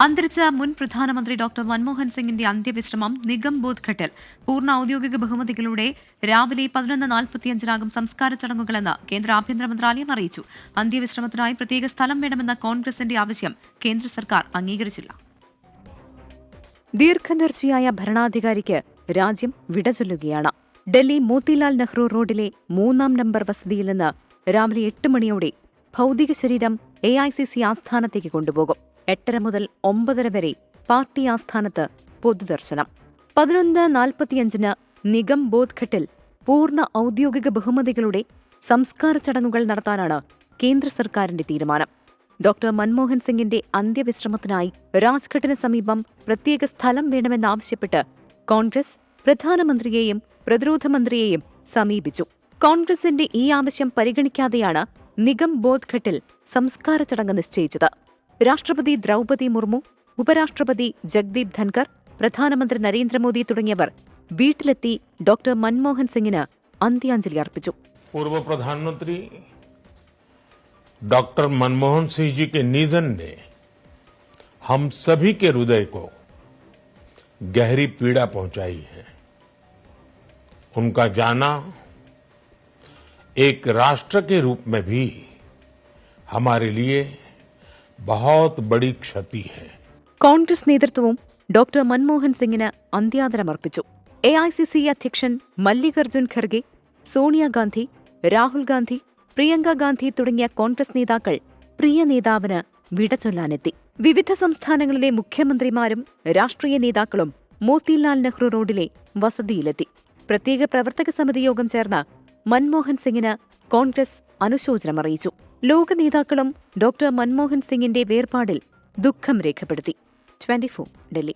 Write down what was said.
അന്തരിച്ച മുൻ പ്രധാനമന്ത്രി ഡോക്ടർ മൻമോഹൻ സിംഗിന്റെ അന്ത്യവിശ്രമം നിഗം ബോധ് ഘട്ടിൽ പൂർണ്ണ ഔദ്യോഗിക ബഹുമതികളോടെ രാവിലെ 11:45 സംസ്കാര ചടങ്ങുകളെന്ന് കേന്ദ്ര ആഭ്യന്തര മന്ത്രാലയം അറിയിച്ചു. അന്ത്യവിശ്രമത്തിനായി പ്രത്യേക സ്ഥലം വേണമെന്ന കോൺഗ്രസിന്റെ ആവശ്യം കേന്ദ്ര സർക്കാർ അംഗീകരിച്ചില്ല. ദീർഘദർശിയായ ഭരണാധികാരിക്ക് രാജ്യം വിടചൊല്ലുകയാണ്. ഡൽഹി മോത്തിലാൽ നെഹ്റു റോഡിലെ 3-ാം നമ്പർ വസതിയിൽ നിന്ന് രാവിലെ 8 മണിയോടെ ഭൌതിക ശരീരം AICC ആസ്ഥാനത്തേക്ക് കൊണ്ടുപോകും. 8:30 മുതൽ 9:30 വരെ പാർട്ടി ആസ്ഥാനത്ത് പൊതുദർശനം. 11:45 നിഗം ബോധ് ഘട്ടിൽ പൂർണ്ണ ഔദ്യോഗിക ബഹുമതികളുടെ സംസ്കാര ചടങ്ങുകൾ നടത്താനാണ് കേന്ദ്ര സർക്കാരിന്റെ തീരുമാനം. ഡോക്ടർ മൻമോഹൻ സിംഗിന്റെ അന്ത്യവിശ്രമത്തിനായി രാജ്ഘട്ടിന് സമീപം പ്രത്യേക സ്ഥലം വേണമെന്നാവശ്യപ്പെട്ട് കോൺഗ്രസ് പ്രധാനമന്ത്രിയെയും പ്രതിരോധ മന്ത്രിയെയും സമീപിച്ചു. കോൺഗ്രസിന്റെ ഈ ആവശ്യം പരിഗണിക്കാതെയാണ് നിഗം ബോധ് ഘട്ടിൽ സംസ്കാര ചടങ്ങ് നിശ്ചയിച്ചത്. രാഷ്ട്രപതി ദ്രൗപദി മുർമു, ഉപരാഷ്ട്രപതി ജഗ്ദീപ് ധൻകർ, പ്രധാനമന്ത്രി നരേന്ദ്രമോദി തുടങ്ങിയവർ വീട്ടിലെത്തി ഡോക്ടർ മൻമോഹൻ സിംഗിന് അന്ത്യാഞ്ജലി അർപ്പിച്ചു. पूर्व प्रधानमंत्री डॉक्टर मनमोहन सिंह जी के निधन ने हम सभी के हृदय को गहरी पीड़ा पहुंचाई है. उनका जाना एक राष्ट्र के रूप में भी हमारे लिए बहुत बड़ी क्षति है. കോൺഗ്രസ് നേതൃത്വവും ഡോക്ടർ മൻമോഹൻ സിംഗിന് അന്ത്യാദരമർപ്പിച്ചു. AICC അധ്യക്ഷൻ മല്ലികാർജുൻ ഖർഗെ, സോണിയാഗാന്ധി, രാഹുൽ ഗാന്ധി, പ്രിയങ്ക ഗാന്ധി തുടങ്ങിയ കോൺഗ്രസ് നേതാക്കൾ പ്രിയ നേതാവിന് വിടചൊല്ലാനെത്തി. വിവിധ സംസ്ഥാനങ്ങളിലെ മുഖ്യമന്ത്രിമാരും രാഷ്ട്രീയ നേതാക്കളും മോത്തിലാൽ നെഹ്റു റോഡിലെ വസതിയിലെത്തി. പ്രത്യേക പ്രവർത്തക സമിതി യോഗം ചേർന്ന് മൻമോഹൻ സിംഗിന് കോൺഗ്രസ് അനുശോചനമറിയിച്ചു. ലോക നേതാക്കളും ഡോക്ടർ മൻമോഹൻ സിംഗിന്റെ വേർപാടിൽ ദുഃഖം രേഖപ്പെടുത്തി. 24 ഡൽഹി.